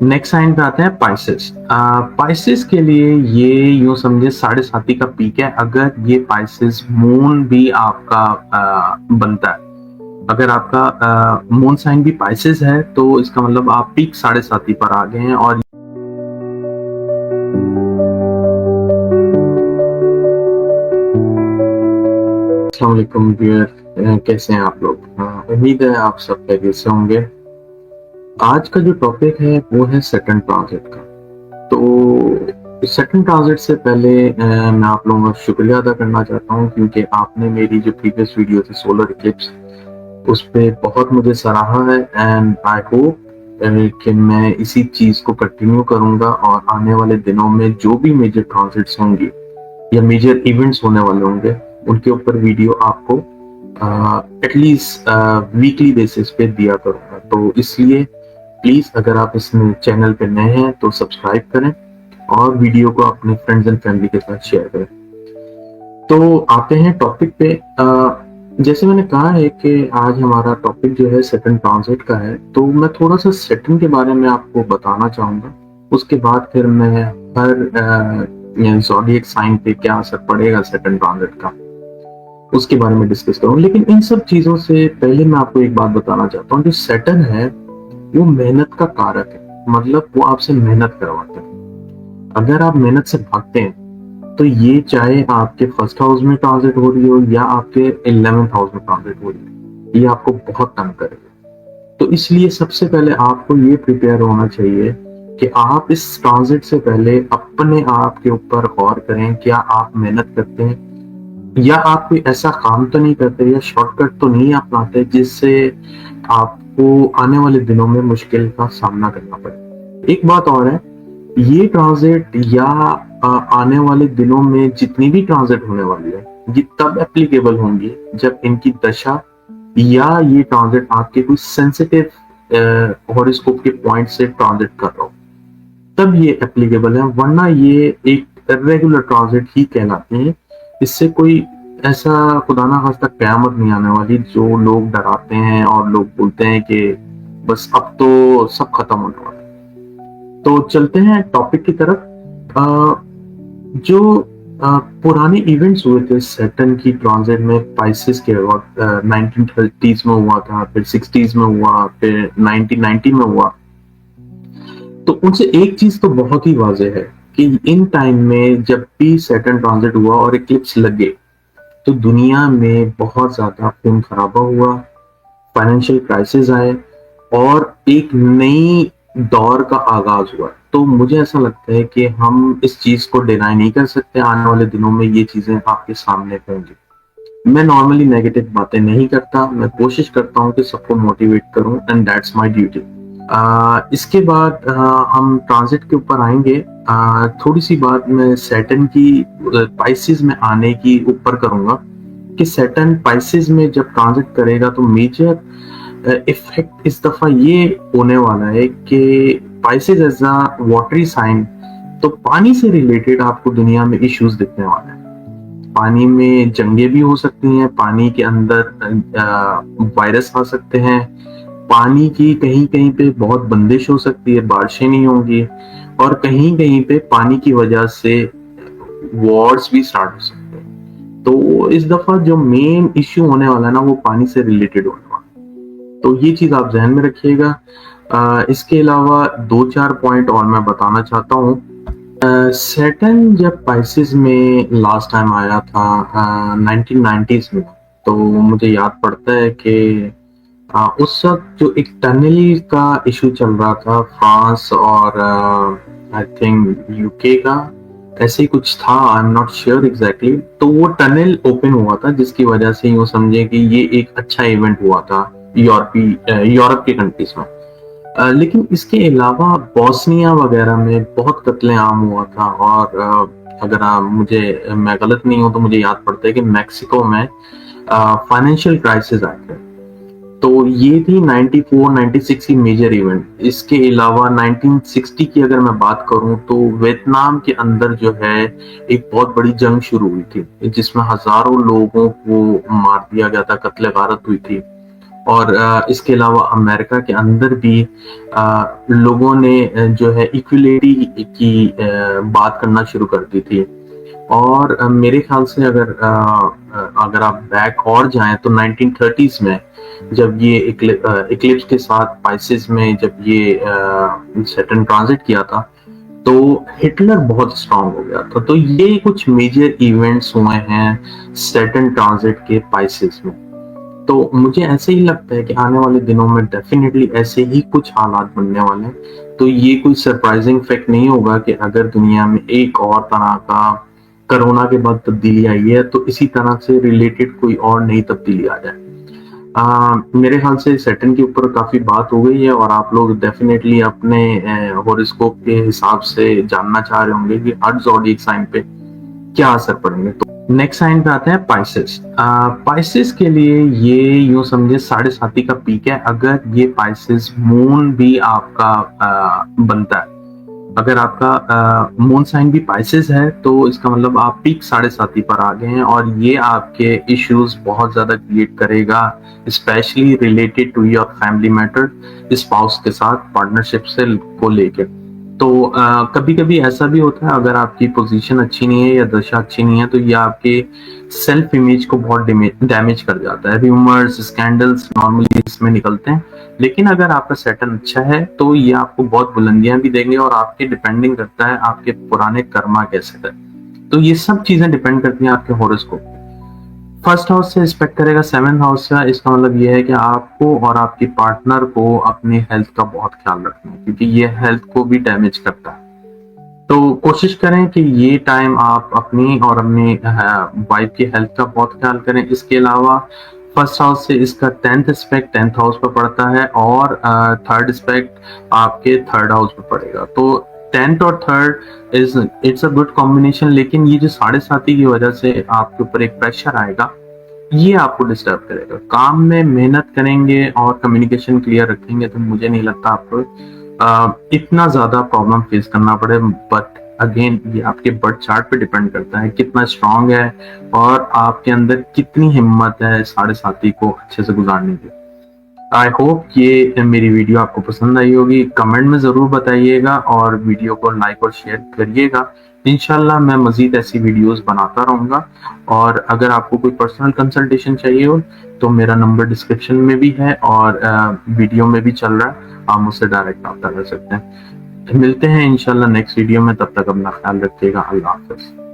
Next sign पे आते हैं पाइसेस। पाइसेस के लिए ये यूं समझे साढ़े साथी का पीक है। अगर ये पाइसेस मून भी आपका बनता है, अगर आपका मून साइन भी पाइसेस है तो इसका मतलब आप पीक साढ़े साथी पर आ गए हैं। और अस्सलाम वालेकुम व्यूअर, कैसे हैं आप लोग? उम्मीद है आप सब खैरियत से होंगे। आज का जो टॉपिक है वो है सैटर्न ट्रांजिट का। तो सैटर्न ट्रांजिट से पहले मैं आप लोगों का शुक्रिया अदा करना चाहता हूँ, क्योंकि आपने मेरी जो प्रीवियस वीडियो थी सोलर इक्लिप्स, उस पे बहुत मुझे सराहा है। एंड आई होप कि मैं इसी चीज को कंटिन्यू करूंगा और आने वाले दिनों में जो भी मेजर ट्रांजिट्स होंगी या मेजर इवेंट्स होने वाले होंगे उनके ऊपर वीडियो आपको एटलीस्ट वीकली बेसिस पे दिया करूंगा। तो इसलिए प्लीज अगर आप इस चैनल पे नए हैं तो सब्सक्राइब करें और वीडियो को अपने फ्रेंड्स एंड फैमिली के साथ शेयर करें। तो आते हैं टॉपिक पे। जैसे मैंने कहा है कि आज हमारा टॉपिक जो है सैटर्न ट्रांजिट का है, तो मैं थोड़ा सा सैटर्न के बारे में आपको बताना चाहूंगा। उसके बाद फिर मैं हर ज़ोडिएक साइन पे क्या असर पड़ेगा सैटर्न ट्रांजिट का, उसके बारे में डिस्कस करूँ। लेकिन इन सब चीजों से पहले मैं आपको एक बात बताना चाहता हूँ। जो सैटर्न है वो मेहनत का कारक है, मतलब वो आपसे मेहनत करवाता है। अगर आप मेहनत से भागते हैं तो ये चाहे आपके फर्स्ट हाउस में ट्रांजिट हो रही हो या आपके 11th हाउस में ट्रांजिट हो रही हो, ये आपको बहुत तंग करेगा। तो इसलिए सबसे पहले आपको ये प्रिपेयर होना चाहिए कि आप इस ट्रांजिट से पहले अपने आप के ऊपर गौर करें। क्या आप मेहनत करते हैं या आप कोई ऐसा काम तो नहीं करते या शॉर्टकट तो नहीं अपनाते जिससे आपको आने वाले दिनों में मुश्किल का सामना करना पड़े। एक बात और है, ये ट्रांजिट या आने वाले दिनों में जितनी भी ट्रांजिट होने वाली है, ये तब एप्लीकेबल होंगी जब इनकी दशा या ये ट्रांजिट आपके कोई सेंसिटिव हॉरोस्कोप के पॉइंट से ट्रांजिट कर रहा हो, तब ये एप्लीकेबल है। वरना ये एक इरेगुलर ट्रांजिट ही कहलाती है। इससे कोई ऐसा खुदा ना खास्ता कयामत नहीं आने वाली जो लोग डराते हैं और लोग बोलते हैं कि बस अब तो सब खत्म होने वाला है। तो चलते हैं टॉपिक की तरफ। जो पुराने इवेंट्स हुए थे सैटर्न की ट्रांजिट में पाइसेस के वक्त, 1930s में हुआ था, फिर 60s में हुआ, फिर 1990 में हुआ। तो उनसे एक चीज तो बहुत ही वाजह है कि इन टाइम में जब भी सैटर्न ट्रांजिट हुआ और इक्लिप्स लगे तो दुनिया में बहुत ज्यादा खून खराबा हुआ, फाइनेंशियल क्राइसिस आए और एक नई दौर का आगाज हुआ। तो मुझे ऐसा लगता है कि हम इस चीज को डिनाई नहीं कर सकते, आने वाले दिनों में ये चीजें आपके सामने होंगी। मैं नॉर्मली नेगेटिव बातें नहीं करता, मैं कोशिश करता हूँ कि सबको मोटिवेट करूँ, एंड दैट्स माय ड्यूटी। इसके बाद हम ट्रांजिट के ऊपर आएंगे। थोड़ी सी बात मैं सैटर्न की पाइसेस में आने की ऊपर करूंगा कि सैटर्न पाइसेस में जब ट्रांजिट करेगा तो मेजर इफेक्ट इस दफा ये होने वाला है कि Pisces as a watery sign, तो पानी से रिलेटेड आपको दुनिया में इश्यूज दिखने वाले हैं। पानी में जंगे भी हो सकती हैं, पानी के अंदर वायरस आ सकते हैं, पानी की कहीं कहीं पे बहुत बंदिश हो सकती है, बारिशें नहीं होंगी, और कहीं कहीं पे पानी की वजह से वॉर्स भी स्टार्ट हो सकते हैं। तो इस दफा जो मेन इश्यू होने वाला है ना, वो पानी से रिलेटेड होने वाला है। तो ये चीज आप ध्यान में रखिएगा। इसके अलावा दो चार पॉइंट और मैं बताना चाहता हूँ। सैटर्न जब पाइसेस में लास्ट टाइम आया था 1990s में, तो मुझे याद पड़ता है कि उस वक्त जो एक टनल का इशू चल रहा था फ्रांस और आई थिंक यूके का, ऐसे ही कुछ था, I am not sure exactly. तो वो टनल ओपन हुआ था जिसकी वजह से यूं समझे कि ये एक अच्छा इवेंट हुआ था यूरोप के कंट्रीज में। लेकिन इसके अलावा बोस्निया वगैरह में बहुत कत्लेआम हुआ था। और अगर मैं गलत नहीं हूं तो मुझे याद पड़ता है कि मैक्सिको में फाइनेंशियल क्राइसिस आए थे। तो ये थी 94-96 की मेजर इवेंट। इसके अलावा 1960 की अगर मैं बात करूं तो वियतनाम के अंदर जो है एक बहुत बड़ी जंग शुरू हुई थी जिसमें हजारों लोगों को मार दिया गया था, कत्ले गारत हुई थी। और इसके अलावा अमेरिका के अंदर भी लोगों ने जो है इक्वलिटी की बात करना शुरू कर दी थी। और मेरे ख्याल से अगर आप बैक और जाएं तो 1930s में जब ये इक्लिप्स के साथ पाइसेस में जब ये सैटर्न ट्रांजिट किया था, तो हिटलर बहुत स्ट्रांग हो गया था। तो ये कुछ मेजर इवेंट्स हुए हैं सैटर्न ट्रांजिट के पाइसेस में। तो मुझे ऐसे ही लगता है कि आने वाले दिनों में डेफिनेटली ऐसे ही कुछ हालात बनने वाले हैं। तो ये कोई सरप्राइजिंग फैक्ट नहीं होगा कि अगर दुनिया में एक और तरह का कोरोना के बाद तब्दीली आई है तो इसी तरह से रिलेटेड कोई और नई तब्दीली आ जाए। मेरे ख्याल से सैटर्न के ऊपर काफी बात हो गई है और आप लोग डेफिनेटली अपने हॉरोस्कोप के हिसाब से जानना चाह रहे होंगे कि हर ज़ोडिएक साइन पे क्या असर पड़ेंगे। तो नेक्स्ट साइन पे आते हैं पाइसेस। पाइसेस के लिए ये यूं समझे 7.5 का पीक है अगर ये पाइसेस मून भी आपका बनता है। अगर आपका मून साइन भी पाइसेस है तो इसका मतलब आप पीक 7.5 पर आ गए हैं और ये आपके इश्यूज बहुत ज्यादा क्रिएट करेगा, specially related to your family matter, spouse के साथ पार्टनरशिप से को लेकर। तो कभी कभी ऐसा भी होता है अगर आपकी पोजीशन अच्छी नहीं है या दशा अच्छी नहीं है तो ये आपके सेल्फ इमेज को बहुत डैमेज कर जाता है। र्यूमर्स, स्कैंडल्स नॉर्मली इसमें निकलते हैं। लेकिन अगर आपका सेटन अच्छा है तो ये आपको बहुत बुलंदियां भी देंगे और आपके डिपेंडिंग करता है आपके पुराने कर्मा कैसे थे। तो ये सब चीजें डिपेंड करती हैं आपके हॉरोस्कोप पे। फर्स्ट हाउस से रिस्पेक्ट करेगा 7th हाउस से। इसका मतलब ये है कि आपको और आपकी पार्टनर को अपनी हेल्थ का बहुत ख्याल रखना है क्योंकि ये हेल्थ को भी डैमेज करता है। तो कोशिश करें कि ये टाइम आप अपनी और अपनी वाइफ की हेल्थ का बहुत ख्याल करें। इसके अलावा फर्स्ट हाउस से इसका 10th एस्पेक्ट 10th हाउस पर पड़ता है और थर्ड एस्पेक्ट आपके थर्ड हाउस पर पड़ेगा। तो 10th और third it's a good combination. लेकिन ये जो 7.5 की वजह से आपके ऊपर एक प्रेशर आएगा, ये आपको डिस्टर्ब करेगा। काम में मेहनत करेंगे और कम्युनिकेशन क्लियर रखेंगे तो मुझे नहीं लगता आपको इतना ज्यादा प्रॉब्लम फेस करना पड़े। बट अगेन ये आपके बर्थ चार्ट पे डिपेंड करता है कितना स्ट्रांग है और आपके अंदर कितनी हिम्मत है 7.5 को अच्छे से गुजारने की। आई होप ये मेरी वीडियो आपको पसंद आई होगी। कमेंट में जरूर बताइएगा और वीडियो को लाइक और शेयर करिएगा। इंशाल्लाह मैं मजीद ऐसी वीडियोस बनाता रहूंगा। और अगर आपको कोई पर्सनल कंसल्टेशन चाहिए हो तो मेरा नंबर डिस्क्रिप्शन में भी है और वीडियो में भी चल रहा है, आप मुझसे डायरेक्ट रब्ता कर सकते हैं। मिलते हैं इंशाल्लाह नेक्स्ट वीडियो में, तब तक अपना ख्याल रखिएगा। अल्लाह हाफिज।